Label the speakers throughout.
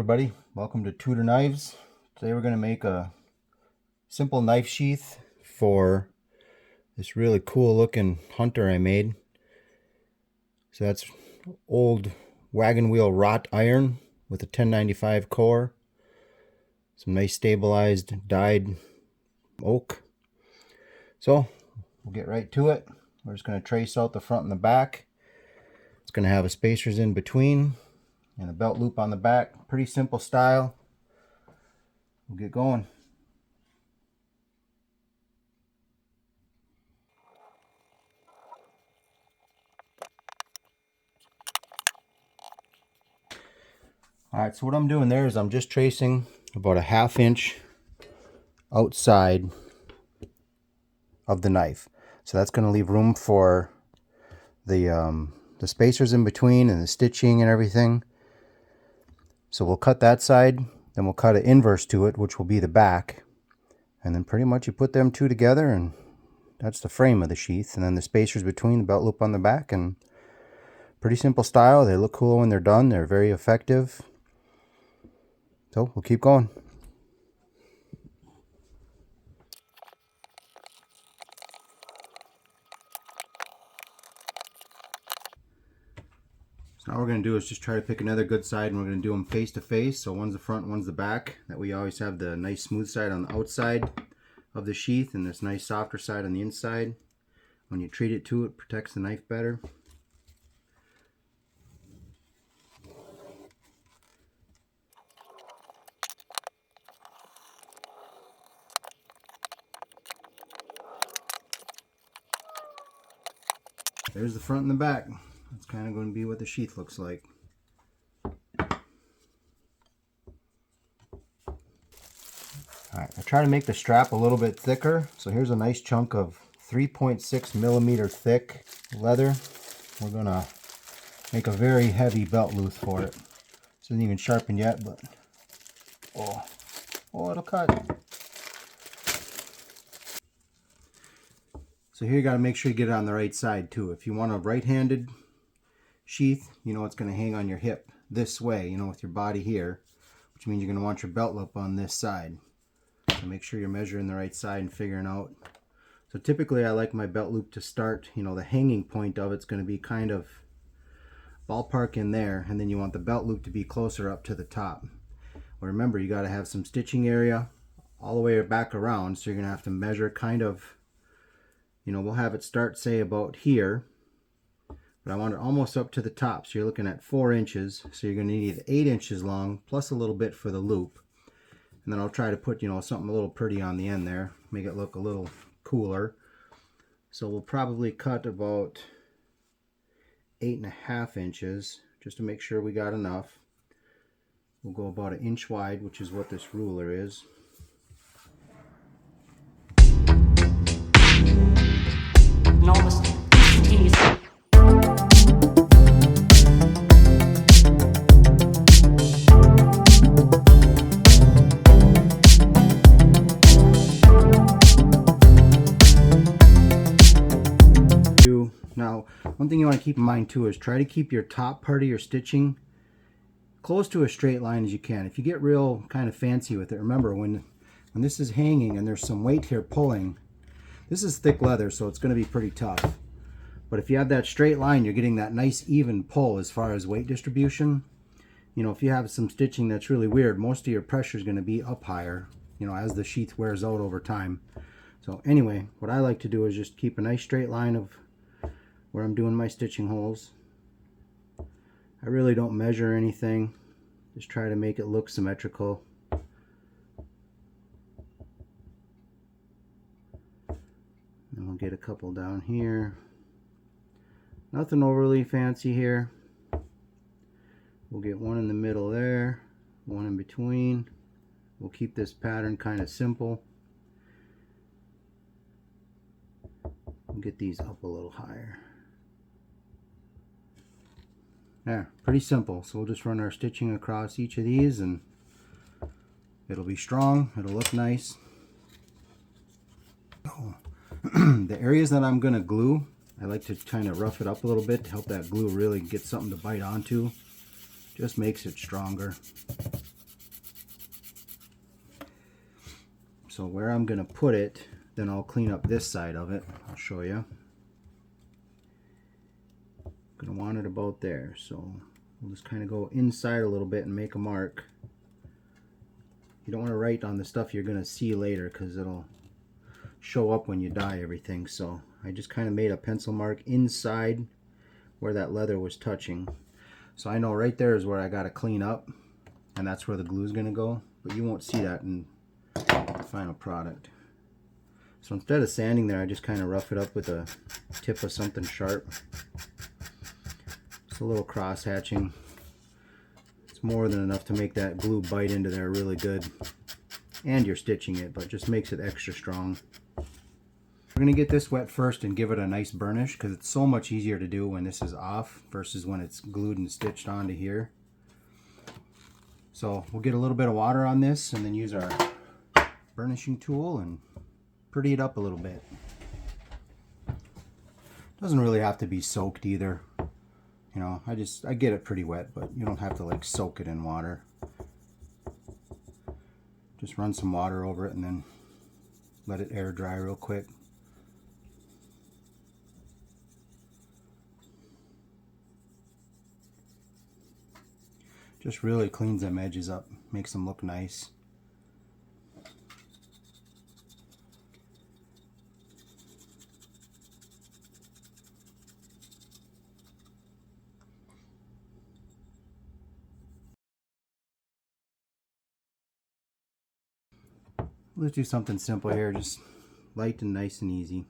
Speaker 1: everybody, welcome to Tudor Knives. Today we're going to make a simple knife sheath for this really cool looking hunter I made. So that's old wagon wheel wrought iron with a 1095 core, some nice stabilized dyed oak. So we'll get right to it. We're just going to trace out the front and the back. It's going to have a spacers in between and a belt loop on the back. Pretty simple style. We'll get going. Alright, so what I'm doing there is I'm just tracing about a 1/2 inch outside of the knife. So that's going to leave room for the spacers in between and the stitching and everything. So we'll cut that side, then we'll cut an inverse to it, which will be the back. And then pretty much you put them two together and that's the frame of the sheath. And then the spacers between, the belt loop on the back, and pretty simple style. They look cool when they're done. They're very effective. So we'll keep going. So now what we're going to do is just try to pick another good side, and we're going to do them face to face. So one's the front, one's the back. That we always have the nice smooth side on the outside of the sheath and this nice softer side on the inside. When you treat it to it, protects the knife better. There's the front and the back. That's kind of going to be what the sheath looks like. Alright, I try to make the strap a little bit thicker. So here's a nice chunk of 3.6 millimeter thick leather. We're going to make a very heavy belt loop for it. This isn't even sharpened yet, but oh, it'll cut. So here you got to make sure you get it on the right side too. If you want a right-handed sheath, you know it's going to hang on your hip this way, you know, with your body here, which means you're going to want your belt loop on this side. So make sure you're measuring the right side and figuring out. So typically I like my belt loop to start, you know, the hanging point of it's going to be kind of ballpark in there, and then you want the belt loop to be closer up to the top. Well, remember, you got to have some stitching area all the way back around, so you're going to have to measure kind of, you know, we'll have it start say about here, but I want it almost up to the top. So you're looking at 4 inches. So you're going to need 8 inches long plus a little bit for the loop. And then I'll try to put, you know, something a little pretty on the end there, make it look a little cooler. So we'll probably cut about 8.5 inches just to make sure we got enough. We'll go about 1 inch wide, which is what this ruler is. Now, one thing you want to keep in mind too is try to keep your top part of your stitching close to a straight line as you can. If you get real kind of fancy with it, remember when this is hanging and there's some weight here pulling, this is thick leather, so it's going to be pretty tough. But if you have that straight line, you're getting that nice even pull as far as weight distribution. You know, if you have some stitching that's really weird, most of your pressure is going to be up higher, you know, as the sheath wears out over time. So anyway, what I like to do is just keep a nice straight line of where I'm doing my stitching holes. I really don't measure anything, just try to make it look symmetrical. And we'll get a couple down here. Nothing overly fancy here. We'll get one in the middle there, one in between. We'll keep this pattern kind of simple. We'll get these up a little higher. Yeah, pretty simple. So we'll just run our stitching across each of these and it'll be strong, it'll look nice. Oh. The areas that I'm going to glue, I like to kind of rough it up a little bit to help that glue really get something to bite onto. Just makes it stronger. So where I'm going to put it, then I'll clean up this side of it. I'll show you. I'm going to want it about there. So we'll just kind of go inside a little bit and make a mark. You don't want to write on the stuff you're going to see later because it'll show up when you dye everything. So I just kind of made a pencil mark inside where that leather was touching. So I know right there is where I got to clean up, and that's where the glue is going to go, but you won't see that in the final product. So instead of sanding there, I just kind of rough it up with a tip of something sharp. It's a little cross hatching. It's more than enough to make that glue bite into there really good. And you're stitching it, but just makes it extra strong. We're going to get this wet first and give it a nice burnish because it's so much easier to do when this is off versus when it's glued and stitched onto here. So we'll get a little bit of water on this and then use our burnishing tool and pretty it up a little bit. Doesn't really have to be soaked either. You know, I get it pretty wet, but you don't have to like soak it in water. Just run some water over it and then let it air dry real quick. Just really cleans them edges up, makes them look nice. Let's do something simple here, just light and nice and easy.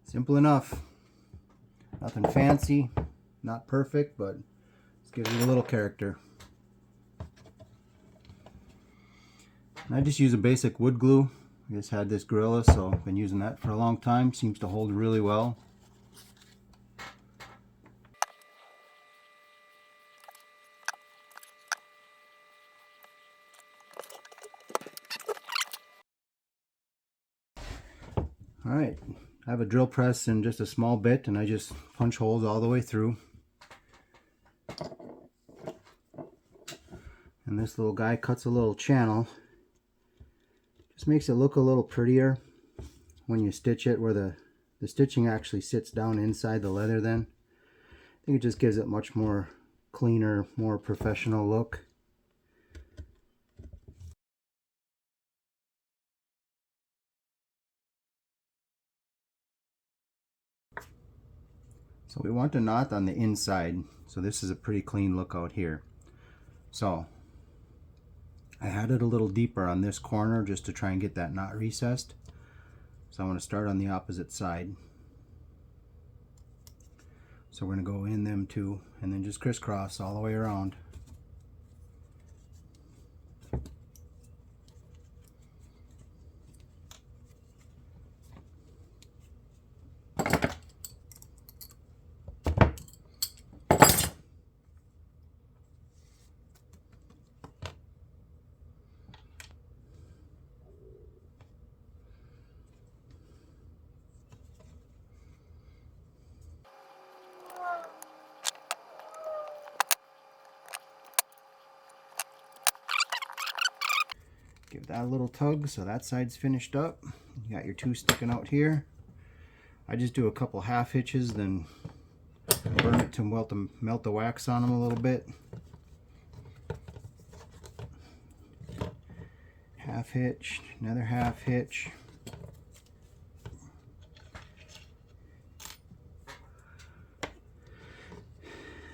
Speaker 1: Simple enough. Nothing fancy, not perfect, but let's give it a little character. And I just use a basic wood glue. I just had this Gorilla, so I've been using that for a long time. Seems to hold really well. Alright, I have a drill press and just a small bit, and I just punch holes all the way through. And this little guy cuts a little channel. Just makes it look a little prettier when you stitch it, where the stitching actually sits down inside the leather then. I think it just gives it much more cleaner, more professional look. So we want a knot on the inside, so this is a pretty clean look out here. So I had it a little deeper on this corner just to try and get that knot recessed. So I want to start on the opposite side. So we're going to go in them two and then just crisscross all the way around. Give that a little tug so that side's finished up. You got your two sticking out here. I just do a couple half hitches, then burn it to melt the wax on them a little bit. Half hitch, another half hitch.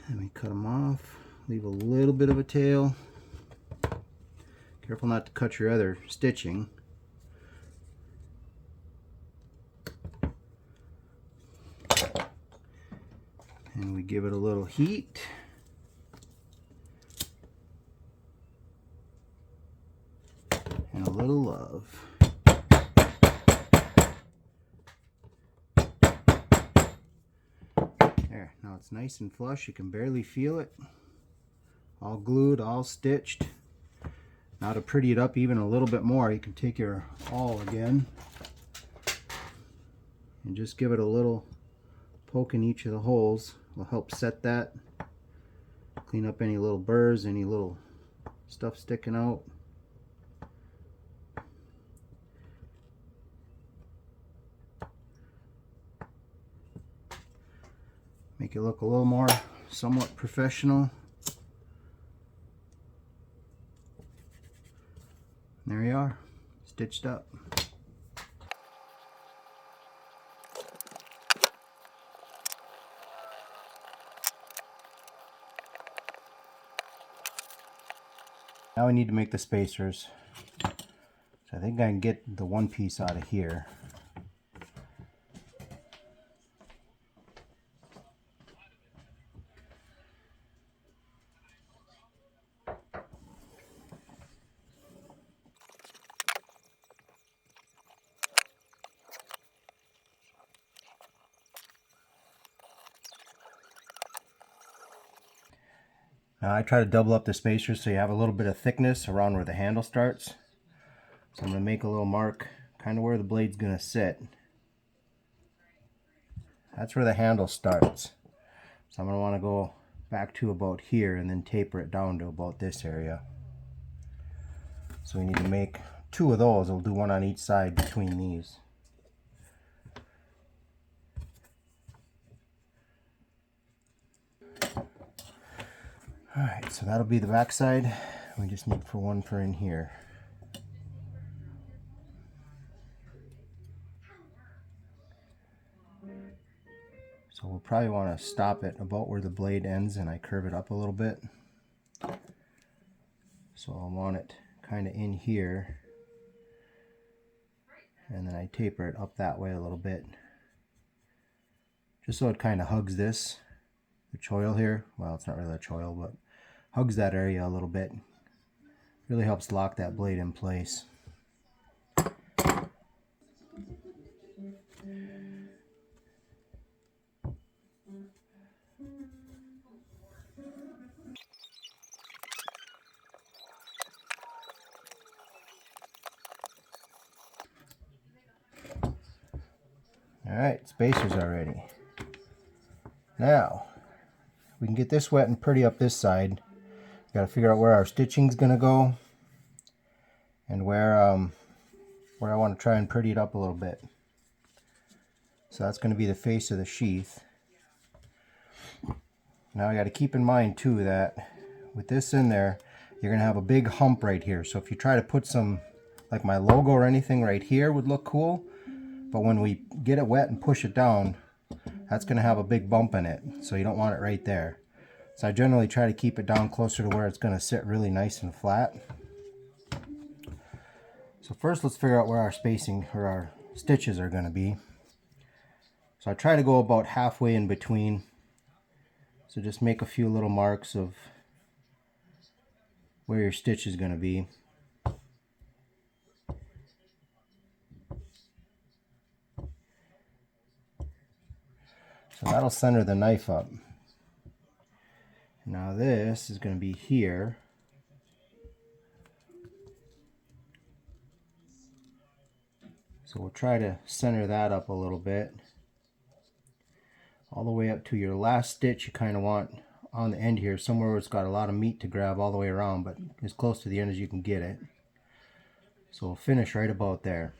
Speaker 1: Then we cut them off, leave a little bit of a tail. Careful not to cut your other stitching. And we give it a little heat. And a little love. There, now it's nice and flush. You can barely feel it. All glued, all stitched. Now to pretty it up even a little bit more, you can take your awl again and just give it a little poke in each of the holes. Will help set that, clean up any little burrs, any little stuff sticking out. Make it look a little more somewhat professional. There you are, stitched up. Now I need to make the spacers. So I think I can get the one piece out of here. Now I try to double up the spacers so you have a little bit of thickness around where the handle starts. So I'm going to make a little mark kind of where the blade's going to sit. That's where the handle starts. So I'm going to want to go back to about here and then taper it down to about this area. So we need to make 2 of those. We'll do one on each side between these. Alright, so that'll be the back side. We just need one for in here. So we'll probably want to stop it about where the blade ends and I curve it up a little bit. So I'll want it kind of in here. And then I taper it up that way a little bit. Just so it kind of hugs this, the choil here. Well, it's not really a choil, but hugs that area a little bit. Really helps lock that blade in place. Alright, spacers are ready. Now, we can get this wet and pretty up this side. Got to figure out where our stitching's going to go and where I want to try and pretty it up a little bit. So that's going to be the face of the sheath. Now I got to keep in mind too that with this in there, you're going to have a big hump right here. So if you try to put some, like my logo or anything right here would look cool, but when we get it wet and push it down, that's going to have a big bump in it. So you don't want it right there. So I generally try to keep it down closer to where it's going to sit really nice and flat. So first let's figure out where our spacing or our stitches are going to be. So I try to go about halfway in between. So just make a few little marks of where your stitch is going to be. So that'll center the knife up. Now this is going to be here. So we'll try to center that up a little bit. All the way up to your last stitch you kind of want on the end here, somewhere where it's got a lot of meat to grab all the way around, but as close to the end as you can get it. So we'll finish right about there.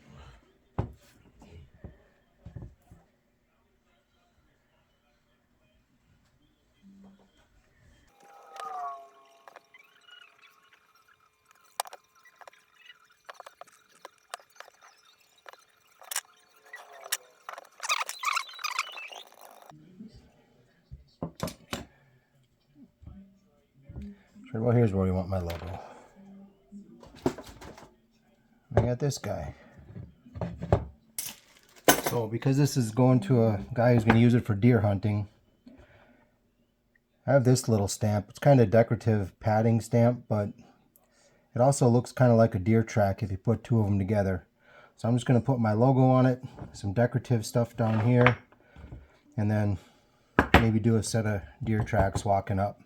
Speaker 1: Sure, well, here's where we want my logo. I got this guy. So because this is going to a guy who's going to use it for deer hunting, I have this little stamp. It's kind of a decorative padding stamp, but it also looks kind of like a deer track if you put 2 of them together. So I'm just going to put my logo on it, some decorative stuff down here, and then maybe do a set of deer tracks walking up.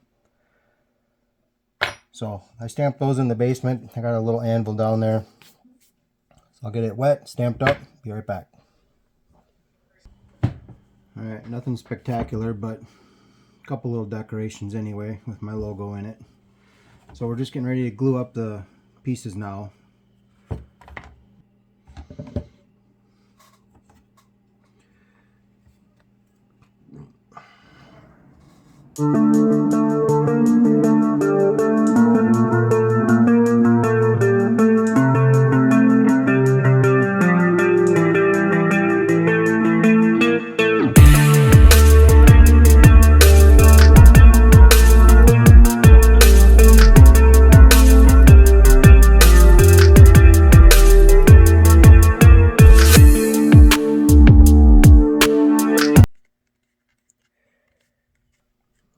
Speaker 1: So I stamped those in the basement. I got a little anvil down there. So I'll get it wet, stamped up, be right back. Alright, nothing spectacular, but a couple little decorations anyway with my logo in it. So we're just getting ready to glue up the pieces now.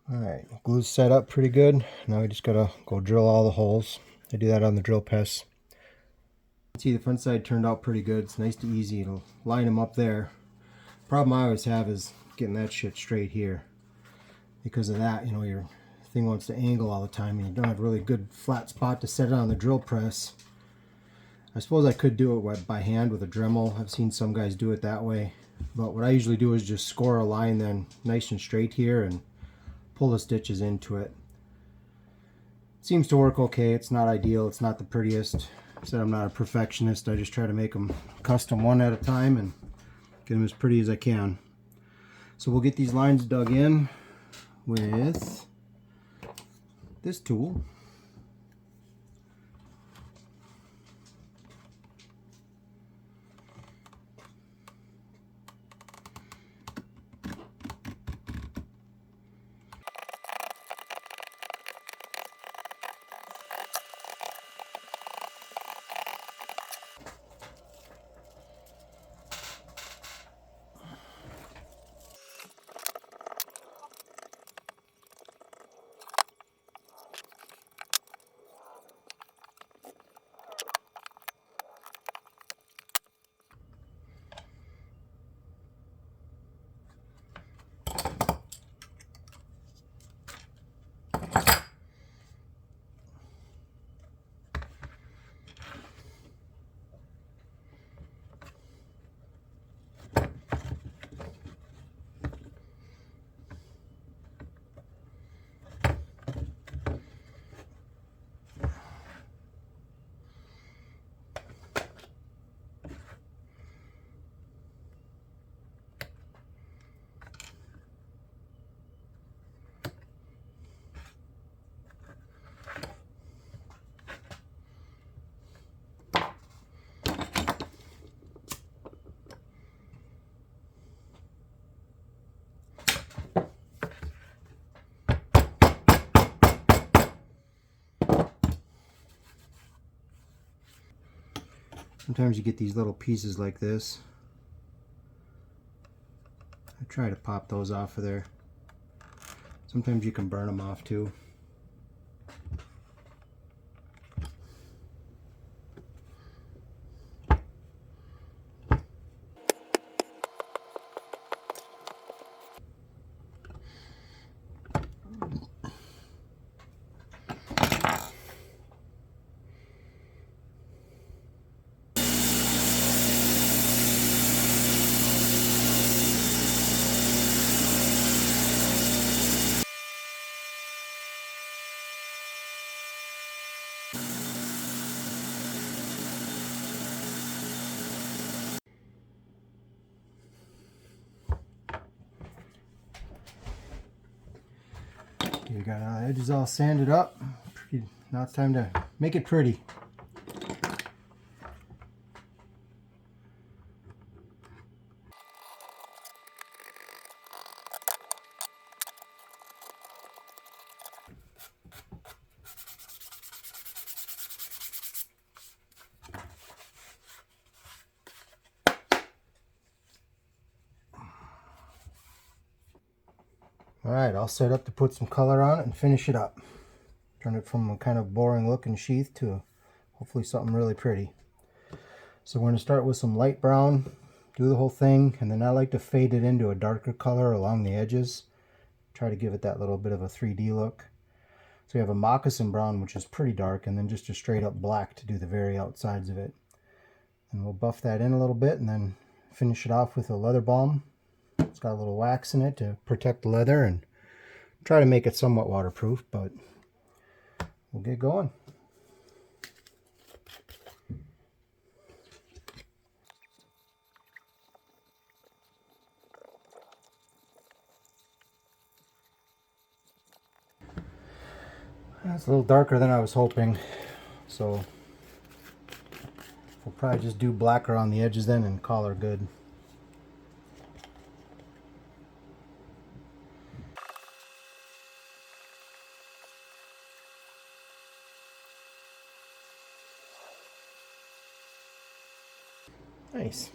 Speaker 1: Alright, glue's set up pretty good. Now we just gotta go drill all the holes. I do that on the drill press. See, the front side turned out pretty good. It's nice and easy. It'll line them up there. Problem I always have is getting that shit straight here. Because of that, you know, your thing wants to angle all the time and you don't have a really good flat spot to set it on the drill press. I suppose I could do it by hand with a Dremel. I've seen some guys do it that way. But what I usually do is just score a line then nice and straight here and pull the stitches into it. Seems to work okay. It's not ideal. It's not the prettiest. I said I'm not a perfectionist. I just try to make them custom one at a time and get them as pretty as I can. So we'll get these lines dug in with this tool. Sometimes you get these little pieces like this. I try to pop those off of there. Sometimes you can burn them off too. You got our edges all sanded up. Now it's time to make it pretty. Alright, all set up to put some color on it and finish it up. Turn it from a kind of boring looking sheath to hopefully something really pretty. So we're going to start with some light brown, do the whole thing, and then I like to fade it into a darker color along the edges. Try to give it that little bit of a 3D look. So we have a moccasin brown, which is pretty dark, and then just a straight up black to do the very outsides of it. And we'll buff that in a little bit and then finish it off with a leather balm. It's got a little wax in it to protect the leather and try to make it somewhat waterproof, but we'll get going. It's a little darker than I was hoping, so we'll probably just do blacker on the edges then and call her good. Nice.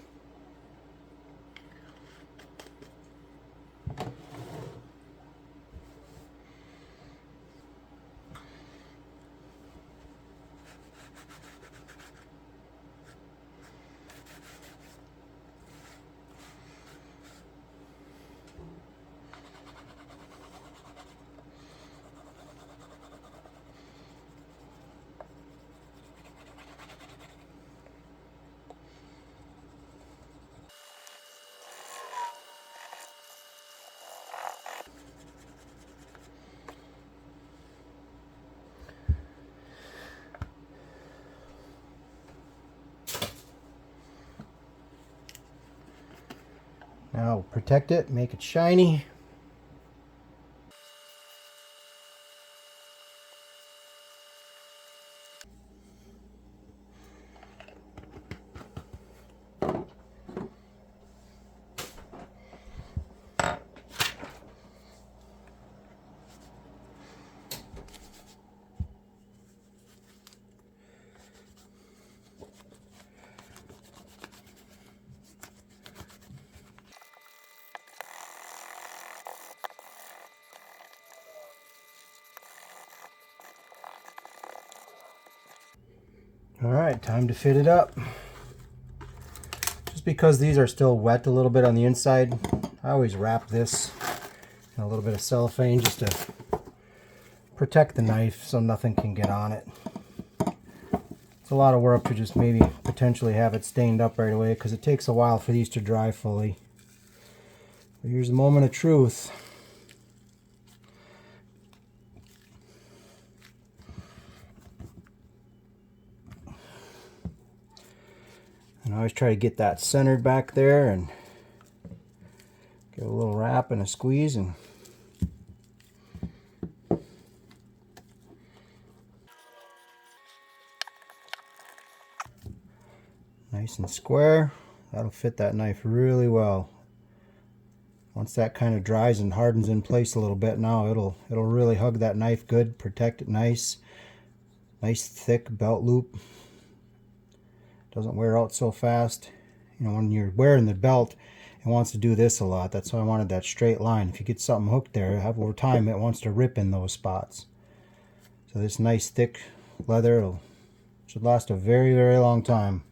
Speaker 1: Now protect it, make it shiny. Alright, time to fit it up. Just because these are still wet a little bit on the inside, I always wrap this in a little bit of cellophane just to protect the knife so nothing can get on it. It's a lot of work to just maybe potentially have it stained up right away because it takes a while for these to dry fully. But here's the moment of truth. And I always try to get that centered back there and give it a little wrap and a squeeze and nice and square. That'll fit that knife really well. Once that kind of dries and hardens in place a little bit, now it'll really hug that knife good, protect it nice. Nice thick belt loop. Doesn't wear out so fast. You know, when you're wearing the belt, it wants to do this a lot. That's why I wanted that straight line. If you get something hooked there, over time it wants to rip in those spots. So this nice thick leather should last a very, very long time.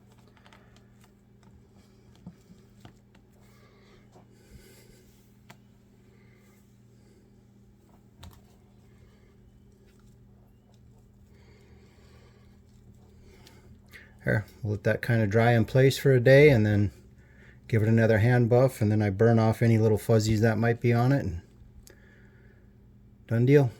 Speaker 1: Here, we'll let that kind of dry in place for a day and then give it another hand buff, and then I burn off any little fuzzies that might be on it, and done deal.